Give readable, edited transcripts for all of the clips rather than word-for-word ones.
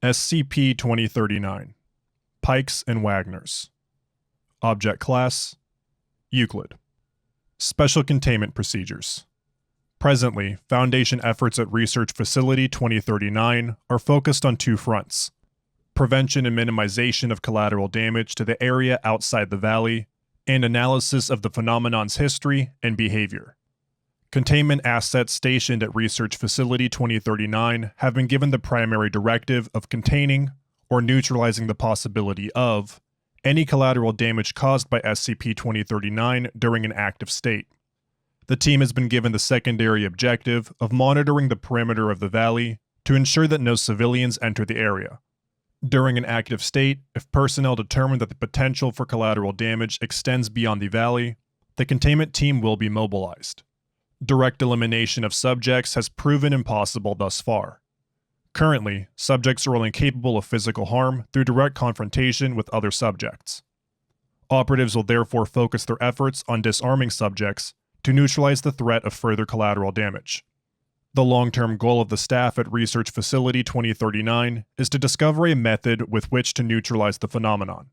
SCP-2039 Pikes and Wagners. Object Class Euclid. Special Containment Procedures. Presently, Foundation efforts at Research Facility 2039 are focused on two fronts: prevention and minimization of collateral damage to the area outside the Valley, and analysis of the phenomenon's history and behavior. Containment assets stationed at Research Facility 2039 have been given the primary directive of containing, or neutralizing the possibility of, any collateral damage caused by SCP-2039 during an active state. The team has been given the secondary objective of monitoring the perimeter of the Valley to ensure that no civilians enter the area. During an active state, if personnel determine that the potential for collateral damage extends beyond the Valley, the containment team will be mobilized. Direct elimination of subjects has proven impossible thus far. Currently, subjects are only capable of physical harm through direct confrontation with other subjects. Operatives will therefore focus their efforts on disarming subjects to neutralize the threat of further collateral damage. The long-term goal of the staff at Research Facility 2039 is to discover a method with which to neutralize the phenomenon.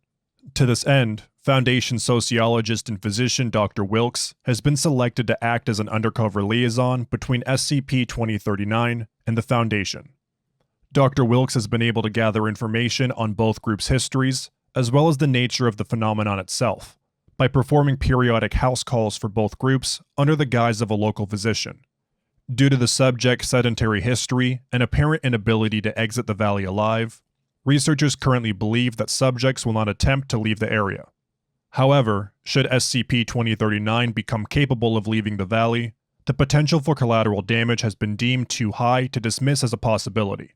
To this end, Foundation sociologist and physician Dr. Wilkes has been selected to act as an undercover liaison between SCP-2039 and the Foundation. Dr. Wilkes has been able to gather information on both groups' histories, as well as the nature of the phenomenon itself, by performing periodic house calls for both groups under the guise of a local physician. Due to the subject's sedentary history and apparent inability to exit the Valley alive, researchers currently believe that subjects will not attempt to leave the area. However, should SCP-2039 become capable of leaving the Valley, the potential for collateral damage has been deemed too high to dismiss as a possibility.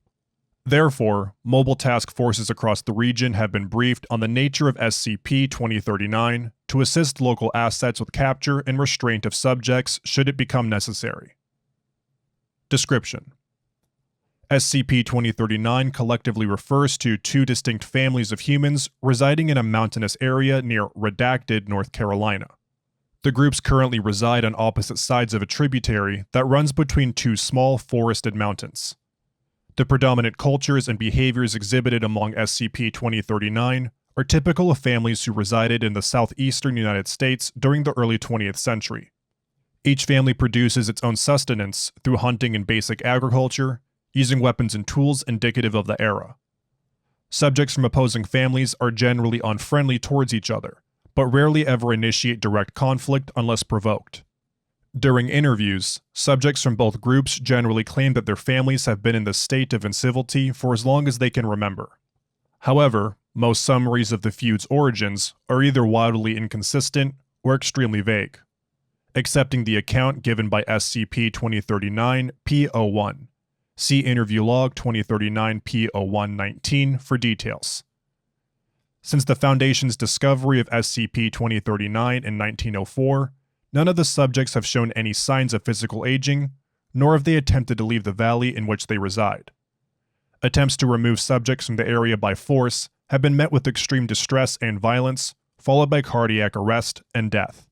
Therefore, mobile task forces across the region have been briefed on the nature of SCP-2039 to assist local assets with capture and restraint of subjects should it become necessary. Description: SCP-2039 collectively refers to two distinct families of humans residing in a mountainous area near Redacted, North Carolina. The groups currently reside on opposite sides of a tributary that runs between two small forested mountains. The predominant cultures and behaviors exhibited among SCP-2039 are typical of families who resided in the southeastern United States during the early 20th century. Each family produces its own sustenance through hunting and basic agriculture, using weapons and tools indicative of the era. Subjects from opposing families are generally unfriendly towards each other, but rarely ever initiate direct conflict unless provoked. During interviews, subjects from both groups generally claim that their families have been in this state of incivility for as long as they can remember. However, most summaries of the feud's origins are either wildly inconsistent or extremely vague, accepting the account given by SCP-2039-P01. See Interview Log 2039-P01-19 for details. Since the Foundation's discovery of SCP-2039 in 1904, none of the subjects have shown any signs of physical aging, nor have they attempted to leave the Valley in which they reside. Attempts to remove subjects from the area by force have been met with extreme distress and violence, followed by cardiac arrest and death.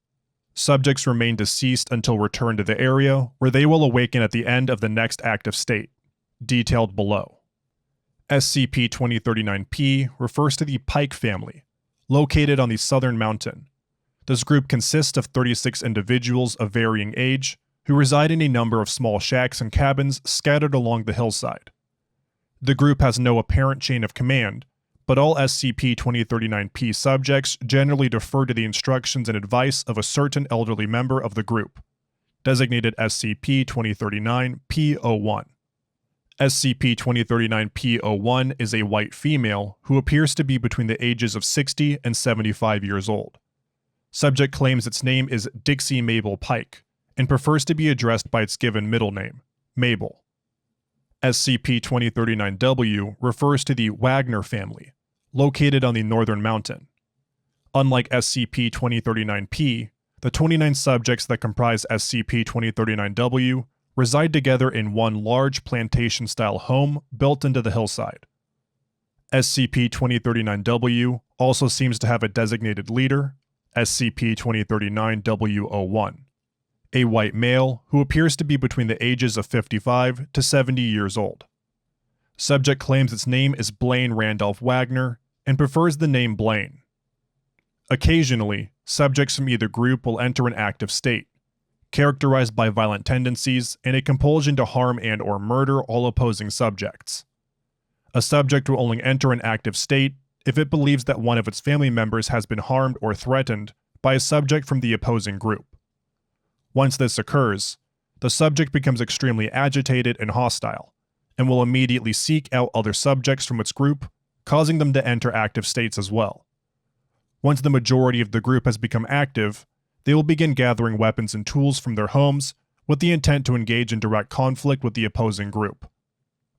Subjects remain deceased until returned to the area, where they will awaken at the end of the next active state, detailed below. SCP-2039-P refers to the Pike family, located on the southern mountain. This group consists of 36 individuals of varying age, who reside in a number of small shacks and cabins scattered along the hillside. The group has no apparent chain of command, but all SCP-2039-P subjects generally defer to the instructions and advice of a certain elderly member of the group, designated SCP-2039-P01. SCP-2039-P01 is a white female who appears to be between the ages of 60 and 75 years old. Subject claims its name is Dixie Mabel Pike, and prefers to be addressed by its given middle name, Mabel. SCP-2039-W refers to the Wagner family, located on the northern mountain. Unlike SCP-2039-P, the 29 subjects that comprise SCP-2039-W reside together in one large plantation-style home built into the hillside. SCP-2039-W also seems to have a designated leader, SCP-2039-W01, a white male who appears to be between the ages of 55 to 70 years old. Subject claims its name is Blaine Randolph Wagner and prefers the name Blaine. Occasionally, subjects from either group will enter an active state, characterized by violent tendencies and a compulsion to harm and/or murder all opposing subjects. A subject will only enter an active state if it believes that one of its family members has been harmed or threatened by a subject from the opposing group. Once this occurs, the subject becomes extremely agitated and hostile, and will immediately seek out other subjects from its group, causing them to enter active states as well. Once the majority of the group has become active, they will begin gathering weapons and tools from their homes with the intent to engage in direct conflict with the opposing group.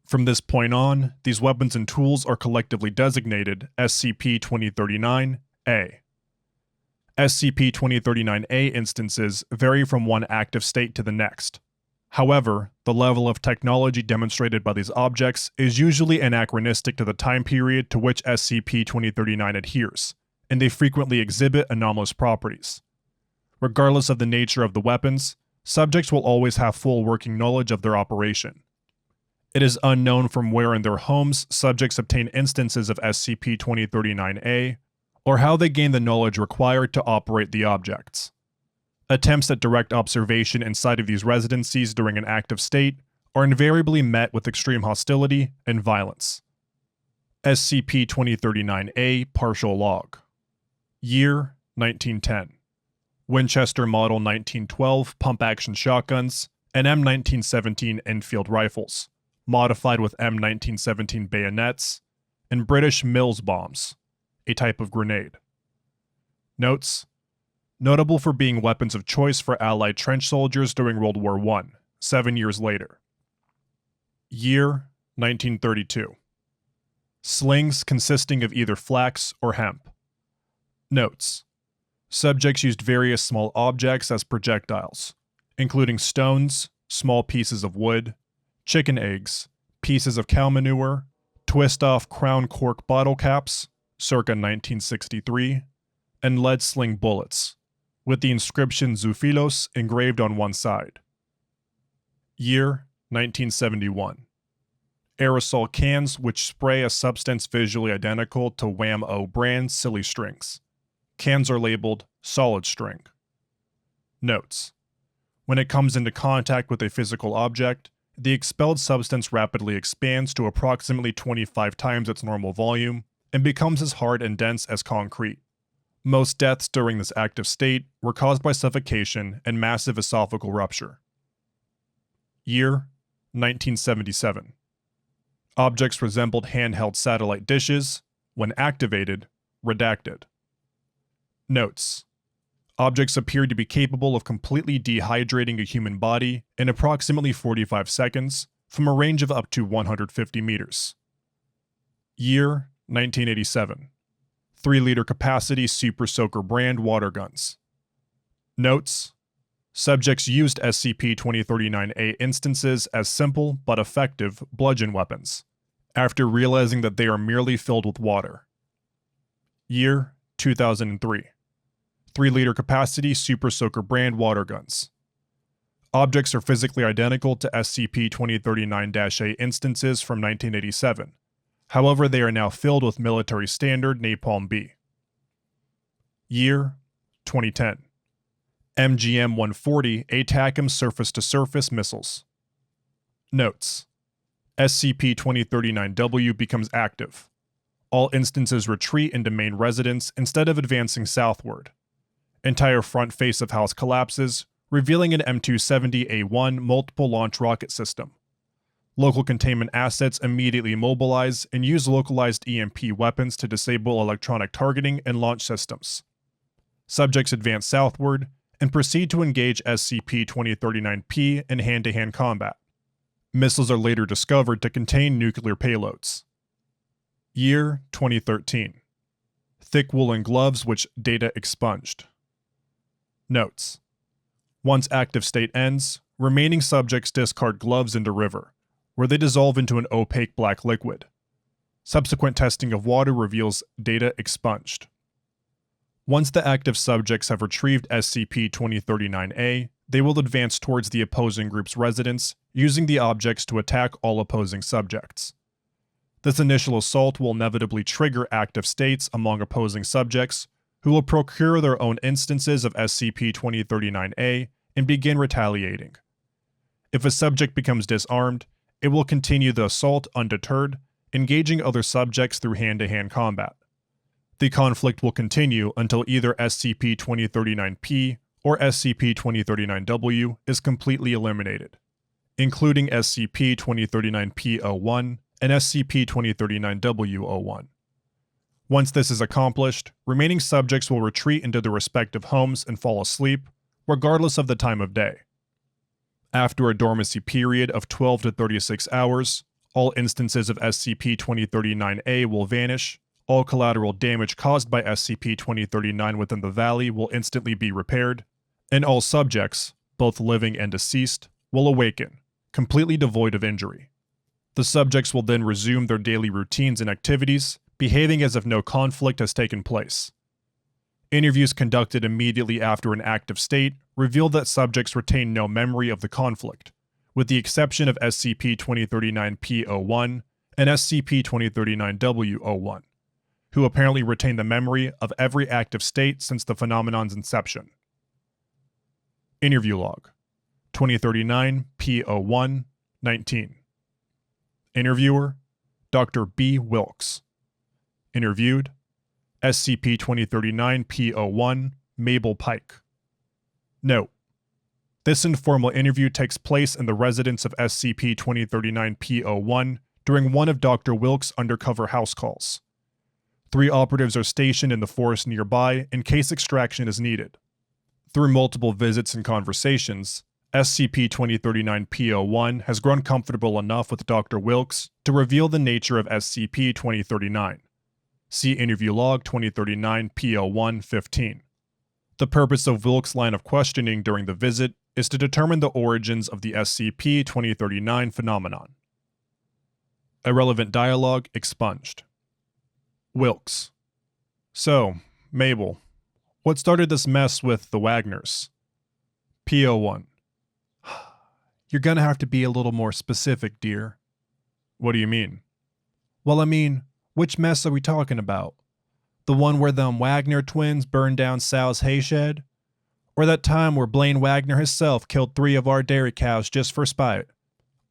From this point on, these weapons and tools are collectively designated SCP-2039-A. SCP-2039-A instances vary from one active state to the next. However, the level of technology demonstrated by these objects is usually anachronistic to the time period to which SCP-2039 adheres, and they frequently exhibit anomalous properties. Regardless of the nature of the weapons, subjects will always have full working knowledge of their operation. It is unknown from where in their homes subjects obtain instances of SCP-2039-A, or how they gain the knowledge required to operate the objects. Attempts at direct observation inside of these residencies during an active state are invariably met with extreme hostility and violence. SCP-2039-A Partial Log. Year 1910. Winchester Model 1912 pump-action shotguns and M1917 Enfield rifles, modified with M1917 bayonets, and British Mills bombs, a type of grenade. Notes: notable for being weapons of choice for Allied trench soldiers during World War I, 7 years later. Year 1932. Slings consisting of either flax or hemp. Notes: subjects used various small objects as projectiles, including stones, small pieces of wood, chicken eggs, pieces of cow manure, twist-off crown cork bottle caps, circa 1963, and lead sling bullets, with the inscription Zoofilos engraved on one side. Year 1971. Aerosol cans which spray a substance visually identical to Wham-O brand silly strings. Cans are labeled solid string. Notes: when it comes into contact with a physical object, the expelled substance rapidly expands to approximately 25 times its normal volume and becomes as hard and dense as concrete. Most deaths during this active state were caused by suffocation and massive esophageal rupture. Year 1977. Objects resembled handheld satellite dishes. When activated, redacted. Notes: objects appeared to be capable of completely dehydrating a human body in approximately 45 seconds from a range of up to 150 meters. Year 1987. 3-liter capacity Super Soaker brand water guns. Notes: subjects used SCP-2039-A instances as simple but effective bludgeon weapons, after realizing that they are merely filled with water. Year 2003. 3-liter capacity Super Soaker brand water guns. Objects are physically identical to SCP-2039-A instances from 1987. However, they are now filled with military standard Napalm B. Year 2010. MGM-140 ATACMS surface-to-surface missiles. Notes: SCP-2039-W becomes active. All instances retreat into main residence instead of advancing southward. Entire front face of house collapses, revealing an M270A1 multiple launch rocket system. Local containment assets immediately mobilize and use localized EMP weapons to disable electronic targeting and launch systems. Subjects advance southward and proceed to engage SCP-2039-P in hand-to-hand combat. Missiles are later discovered to contain nuclear payloads. Year 2013. Thick woolen gloves which data expunged. Notes: once active state ends, remaining subjects discard gloves into river, where they dissolve into an opaque black liquid. Subsequent testing of water reveals data expunged. Once the active subjects have retrieved SCP-2039-A, they will advance towards the opposing group's residence, using the objects to attack all opposing subjects. This initial assault will inevitably trigger active states among opposing subjects, who will procure their own instances of SCP-2039-A and begin retaliating. If a subject becomes disarmed, it will continue the assault undeterred, engaging other subjects through hand-to-hand combat. The conflict will continue until either SCP-2039-P or SCP-2039-W is completely eliminated, including SCP-2039-P-01 and SCP-2039-W-01. Once this is accomplished, remaining subjects will retreat into their respective homes and fall asleep, regardless of the time of day. After a dormancy period of 12 to 36 hours, all instances of SCP-2039-A will vanish, all collateral damage caused by SCP-2039 within the valley will instantly be repaired, and all subjects, both living and deceased, will awaken, completely devoid of injury. The subjects will then resume their daily routines and activities, behaving as if no conflict has taken place. Interviews conducted immediately after an active state reveal that subjects retain no memory of the conflict, with the exception of SCP-2039-P-01 and SCP-2039-W-01, who apparently retain the memory of every active state since the phenomenon's inception. Interview Log 2039-P-01-19. Interviewer: Dr. B. Wilkes. Interviewed: SCP-2039-P-01, Mabel Pike. Note: this informal interview takes place in the residence of SCP-2039-P-01 during one of Dr. Wilkes' undercover house calls. 3 operatives are stationed in the forest nearby in case extraction is needed. Through multiple visits and conversations, SCP-2039-P-01 has grown comfortable enough with Dr. Wilkes to reveal the nature of SCP-2039. See Interview Log 2039-P-01-15. The purpose of Wilkes' line of questioning during the visit is to determine the origins of the SCP-2039 phenomenon. Irrelevant dialogue expunged. Wilkes: So, Mabel, what started this mess with the Wagners? P-01: You're gonna have to be a little more specific, dear. What do you mean? Well, I mean, which mess are we talking about? The one where them Wagner twins burned down Sal's hay shed? Or that time where Blaine Wagner himself killed 3 of our dairy cows just for spite?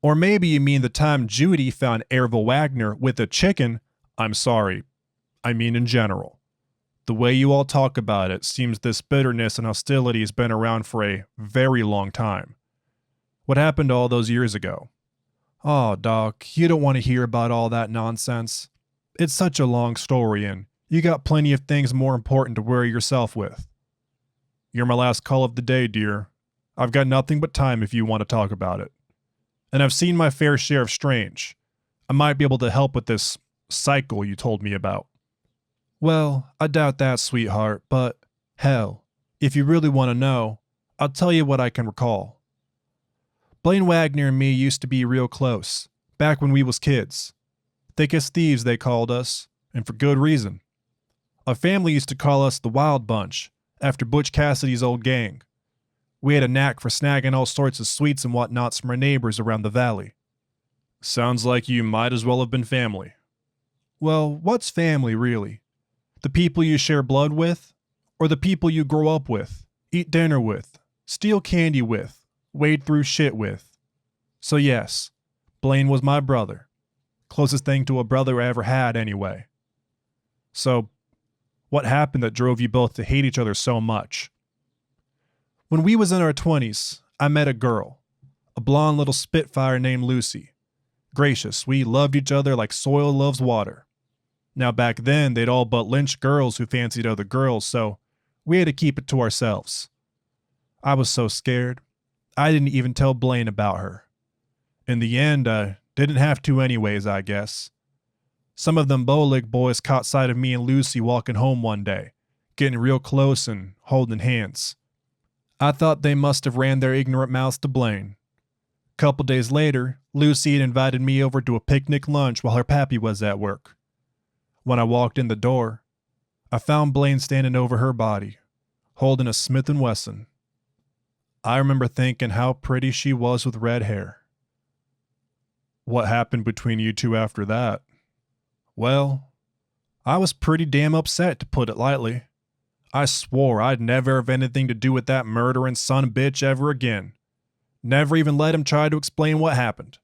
Or maybe you mean the time Judy found Ervil Wagner with a chicken? I'm sorry. I mean in general. The way you all talk about it seems this bitterness and hostility has been around for a very long time. What happened all those years ago? Oh, Doc, you don't want to hear about all that nonsense. It's such a long story and you got plenty of things more important to worry yourself with. You're my last call of the day, dear. I've got nothing but time if you want to talk about it. And I've seen my fair share of strange. I might be able to help with this cycle you told me about. Well, I doubt that, sweetheart, but hell, if you really want to know, I'll tell you what I can recall. Blaine Wagner and me used to be real close, back when we was kids. Thick as thieves, they called us, and for good reason. Our family used to call us the Wild Bunch, after Butch Cassidy's old gang. We had a knack for snagging all sorts of sweets and whatnots from our neighbors around the valley. Sounds like you might as well have been family. Well, what's family, really? The people you share blood with? Or the people you grow up with, eat dinner with, steal candy with, wade through shit with? So yes, Blaine was my brother. Closest thing to a brother I ever had, anyway. So, what happened that drove you both to hate each other so much? When we was in our 20s, I met a girl, a blonde little spitfire named Lucy. Gracious, we loved each other like soil loves water. Now back then, they'd all but lynched girls who fancied other girls, so we had to keep it to ourselves. I was so scared, I didn't even tell Blaine about her. In the end, I didn't have to anyways, I guess. Some of them Bolig boys caught sight of me and Lucy walking home one day, getting real close and holding hands. I thought they must have ran their ignorant mouths to Blaine. Couple days later, Lucy had invited me over to a picnic lunch while her pappy was at work. When I walked in the door, I found Blaine standing over her body, holding a Smith & Wesson. I remember thinking how pretty she was with red hair. What happened between you two after that? Well, I was pretty damn upset, to put it lightly. I swore I'd never have anything to do with that murdering son of a bitch ever again. Never even let him try to explain what happened.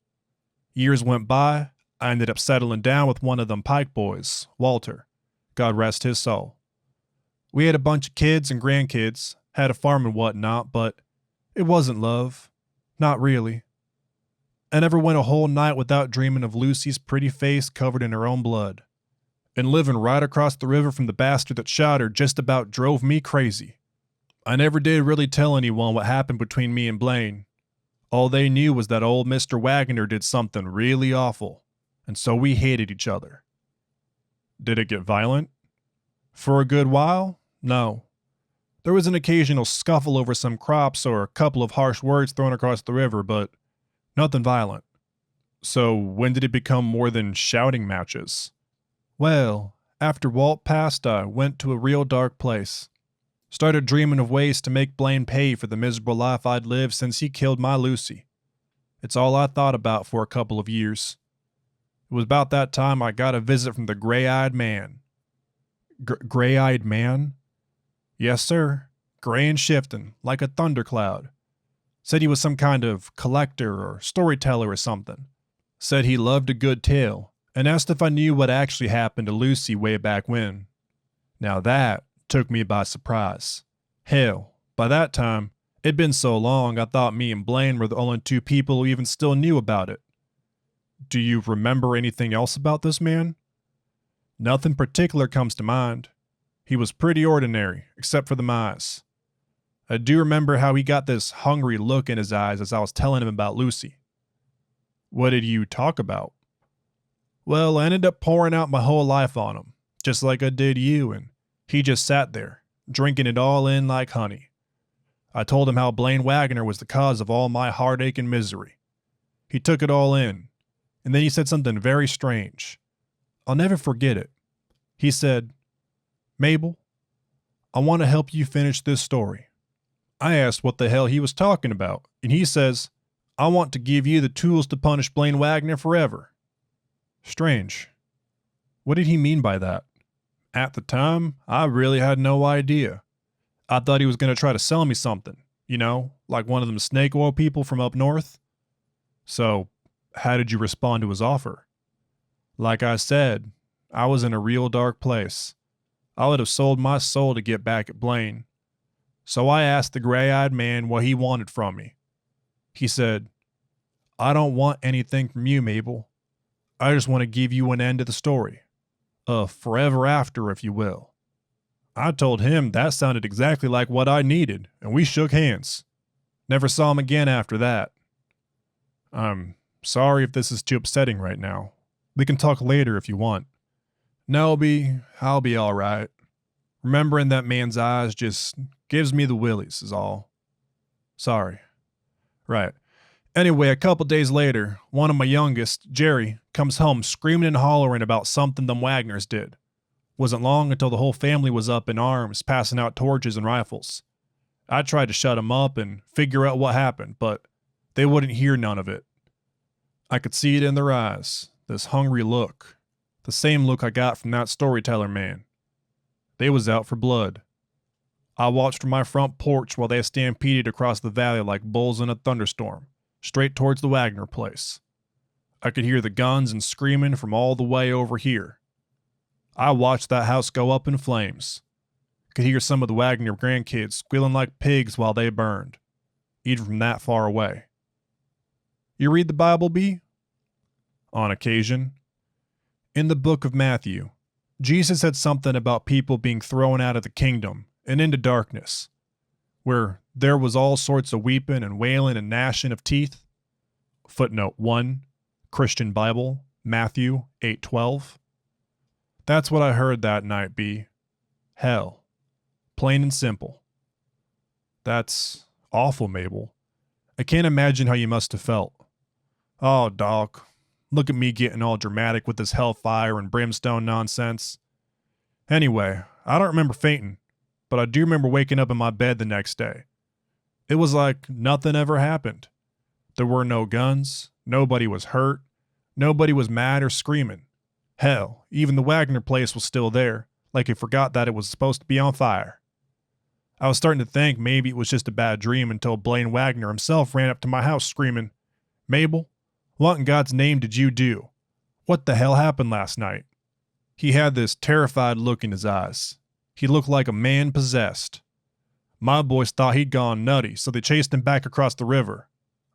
Years went by. I ended up settling down with one of them Pike boys, Walter. God rest his soul. We had a bunch of kids and grandkids, had a farm and whatnot, but it wasn't love. Not really. I never went a whole night without dreaming of Lucy's pretty face covered in her own blood. And living right across the river from the bastard that shot her just about drove me crazy. I never did really tell anyone what happened between me and Blaine. All they knew was that old Mr. Wagner did something really awful, and so we hated each other. Did it get violent? For a good while, no. There was an occasional scuffle over some crops or a couple of harsh words thrown across the river, but nothing violent. So when did it become more than shouting matches? Well, after Walt passed, I went to a real dark place. Started dreaming of ways to make Blaine pay for the miserable life I'd lived since he killed my Lucy. It's all I thought about for a couple of years. It was about that time I got a visit from the gray-eyed man. Gray-eyed man? Yes, sir. Gray and shifting, like a thundercloud. Said he was some kind of collector or storyteller or something. Said he loved a good tale, and asked if I knew what actually happened to Lucy way back when. Now that took me by surprise. Hell, by that time, it'd been so long I thought me and Blaine were the only two people who even still knew about it. Do you remember anything else about this man? Nothing particular comes to mind. He was pretty ordinary, except for the eyes. I do remember how he got this hungry look in his eyes as I was telling him about Lucy. What did you talk about? Well, I ended up pouring out my whole life on him, just like I did you, and he just sat there, drinking it all in like honey. I told him how Blaine Wagner was the cause of all my heartache and misery. He took it all in, and then he said something very strange. I'll never forget it. He said, "Mabel, I want to help you finish this story." I asked what the hell he was talking about, and he says, "I want to give you the tools to punish Blaine Wagner forever." Strange. What did he mean by that? At the time, I really had no idea. I thought he was going to try to sell me something, like one of them snake oil people from up north. So, how did you respond to his offer? Like I said, I was in a real dark place. I would have sold my soul to get back at Blaine. So I asked the gray-eyed man what he wanted from me. He said, "I don't want anything from you, Mabel. I just want to give you an end to the story. A forever after, if you will." I told him that sounded exactly like what I needed, and we shook hands. Never saw him again after that. I'm sorry if this is too upsetting right now. We can talk later if you want. No, I'll be all right. Remembering that man's eyes just gives me the willies is all. Sorry. Right. Anyway, a couple days later, one of my youngest, Jerry, comes home screaming and hollering about something them Wagners did. Wasn't long until the whole family was up in arms, passing out torches and rifles. I tried to shut them up and figure out what happened, but they wouldn't hear none of it. I could see it in their eyes, this hungry look, the same look I got from that storyteller man. They was out for blood. I watched from my front porch while they stampeded across the valley like bulls in a thunderstorm, straight towards the Wagner place. I could hear the guns and screaming from all the way over here. I watched that house go up in flames. Could hear some of the Wagner grandkids squealing like pigs while they burned, even from that far away. You read the Bible, B? On occasion. In the book of Matthew, Jesus said something about people being thrown out of the kingdom and into darkness, where there was all sorts of weeping and wailing and gnashing of teeth. Footnote 1, Christian Bible, Matthew 8:12. That's what I heard that night, B. Hell. Plain and simple. That's awful, Mabel. I can't imagine how you must have felt. Oh, Doc, look at me getting all dramatic with this hellfire and brimstone nonsense. Anyway, I don't remember fainting, but I do remember waking up in my bed the next day. It was like nothing ever happened. There were no guns, nobody was hurt, nobody was mad or screaming. Hell, even the Wagner place was still there, like he forgot that it was supposed to be on fire. I was starting to think maybe it was just a bad dream until Blaine Wagner himself ran up to my house screaming, "Mabel, what in God's name did you do? What the hell happened last night?" He had this terrified look in his eyes. He looked like a man possessed. My boys thought he'd gone nutty, so they chased him back across the river.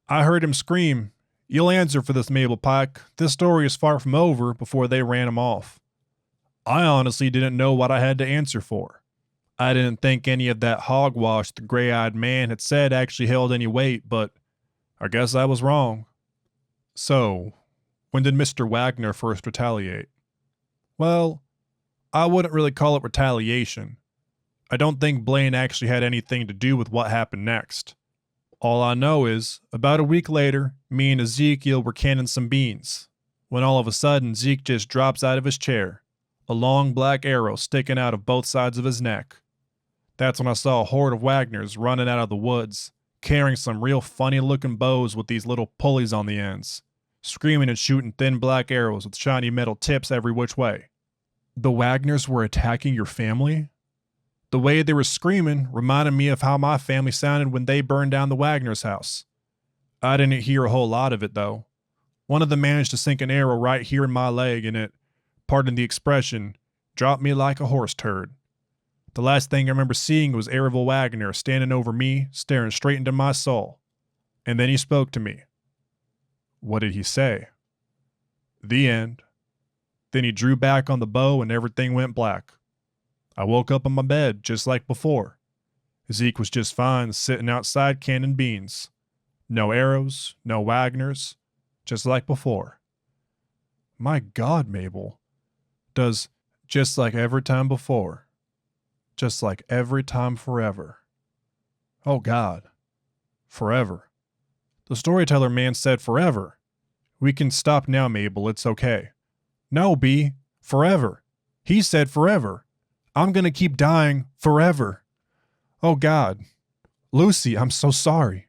I heard him scream, "You'll answer for this, Mabel Pike. This story is far from over," before they ran him off. I honestly didn't know what I had to answer for. I didn't think any of that hogwash the gray-eyed man had said actually held any weight, but I guess I was wrong. So, when did Mr. Wagner first retaliate? Well, I wouldn't really call it retaliation. I don't think Blaine actually had anything to do with what happened next. All I know is, about a week later, me and Ezekiel were canning some beans, when all of a sudden Zeke just drops out of his chair, a long black arrow sticking out of both sides of his neck. That's when I saw a horde of Wagners running out of the woods, carrying some real funny looking bows with these little pulleys on the ends, screaming and shooting thin black arrows with shiny metal tips every which way. The Wagners were attacking your family? The way they were screaming reminded me of how my family sounded when they burned down the Wagners' house. I didn't hear a whole lot of it though. One of them managed to sink an arrow right here in my leg and it, pardon the expression, dropped me like a horse turd. The last thing I remember seeing was Errol Wagner standing over me, staring straight into my soul. And then he spoke to me. What did he say? The end. Then he drew back on the bow and everything went black. I woke up in my bed just like before. Zeke was just fine sitting outside canning beans. No arrows, no Wagners, just like before. My God, Mabel. Does just like every time before. Just like every time forever. Oh God. Forever. The storyteller man said forever. We can stop now, Mabel, it's okay. No, B. Forever. He said forever. I'm gonna keep dying forever. Oh God. Lucy, I'm so sorry.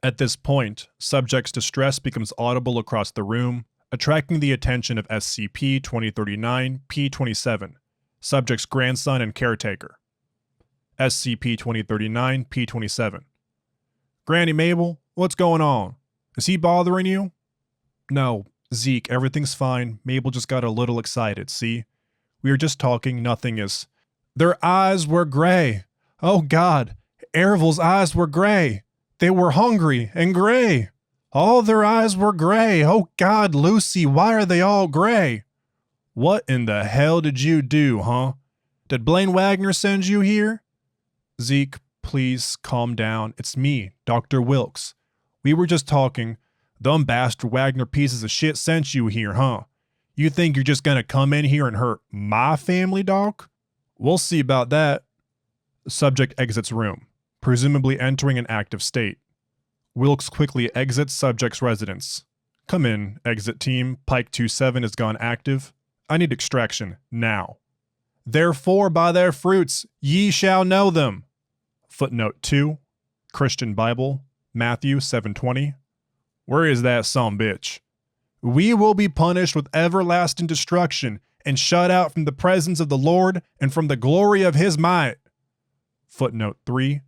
At this point, subject's distress becomes audible across the room, attracting the attention of SCP-2039-P27, subject's grandson and caretaker. SCP-2039-P27. Granny Mabel, what's going on? Is he bothering you? No, Zeke, everything's fine. Mabel just got a little excited, see? We were just talking, nothing is... Their eyes were gray. Oh God, Ervil's eyes were gray. They were hungry and gray. All their eyes were gray. Oh God, Lucy, why are they all gray? What in the hell did you do, huh? Did Blaine Wagner send you here? Zeke, please calm down. It's me, Dr. Wilkes. We were just talking. Them bastard Wagner pieces of shit sent you here, huh? You think you're just gonna come in here and hurt my family, Doc? We'll see about that. Subject exits room, presumably entering an active state. Wilkes quickly exits subject's residence. Come in, exit team. Pike 27 has gone active. I need extraction, now. Therefore, by their fruits, ye shall know them. Footnote 2, Christian Bible, Matthew 7:20. Where is that sumbitch? We will be punished with everlasting destruction and shut out from the presence of the Lord and from the glory of his might. Footnote 3,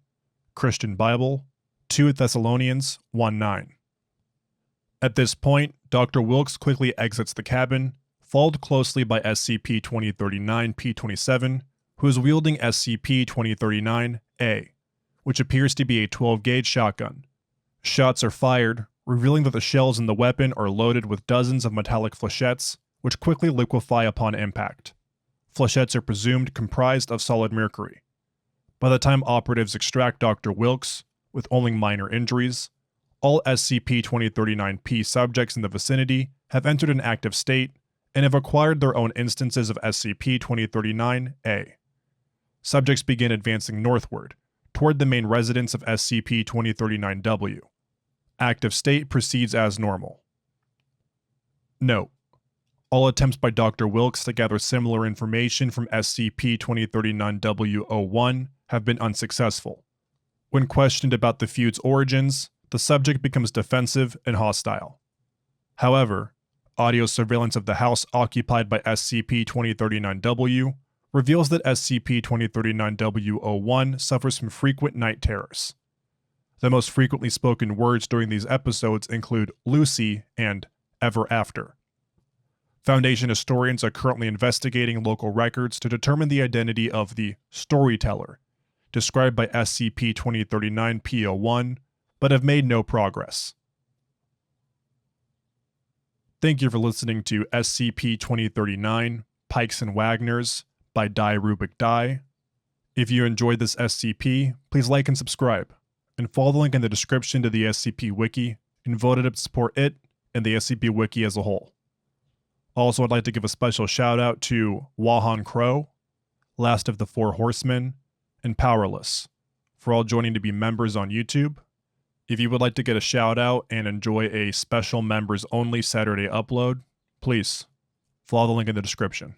Christian Bible, 2 Thessalonians 1:9. At this point, Dr. Wilkes quickly exits the cabin, followed closely by SCP-2039-P27, who is wielding SCP-2039-A, which appears to be a 12-gauge shotgun. Shots are fired, revealing that the shells in the weapon are loaded with dozens of metallic flechettes, which quickly liquefy upon impact. Flechettes are presumed comprised of solid mercury. By the time operatives extract Dr. Wilkes, with only minor injuries, all SCP-2039-P subjects in the vicinity have entered an active state and have acquired their own instances of SCP-2039-A. Subjects begin advancing northward, toward the main residence of SCP-2039-W. Active state proceeds as normal. Note: all attempts by Dr. Wilkes to gather similar information from SCP-2039-W01 have been unsuccessful. When questioned about the feud's origins, the subject becomes defensive and hostile. However, Audio surveillance of the house occupied by SCP-2039-W reveals that SCP-2039-W-01 suffers from frequent night terrors. The most frequently spoken words during these episodes include Lucy and ever after. Foundation historians are currently investigating local records to determine the identity of the storyteller, described by SCP-2039-P01, but have made no progress. Thank you for listening to SCP-2039, Pikes and Wagners by Die Rubik Die. If you enjoyed this SCP, please like and subscribe, and follow the link in the description to the SCP Wiki and vote it to support it and the SCP Wiki as a whole. Also, I'd like to give a special shout out to Wahan Crow, Last of the Four Horsemen, and Powerless for all joining to be members on YouTube. If you would like to get a shout out and enjoy a special members only Saturday upload, please follow the link in the description.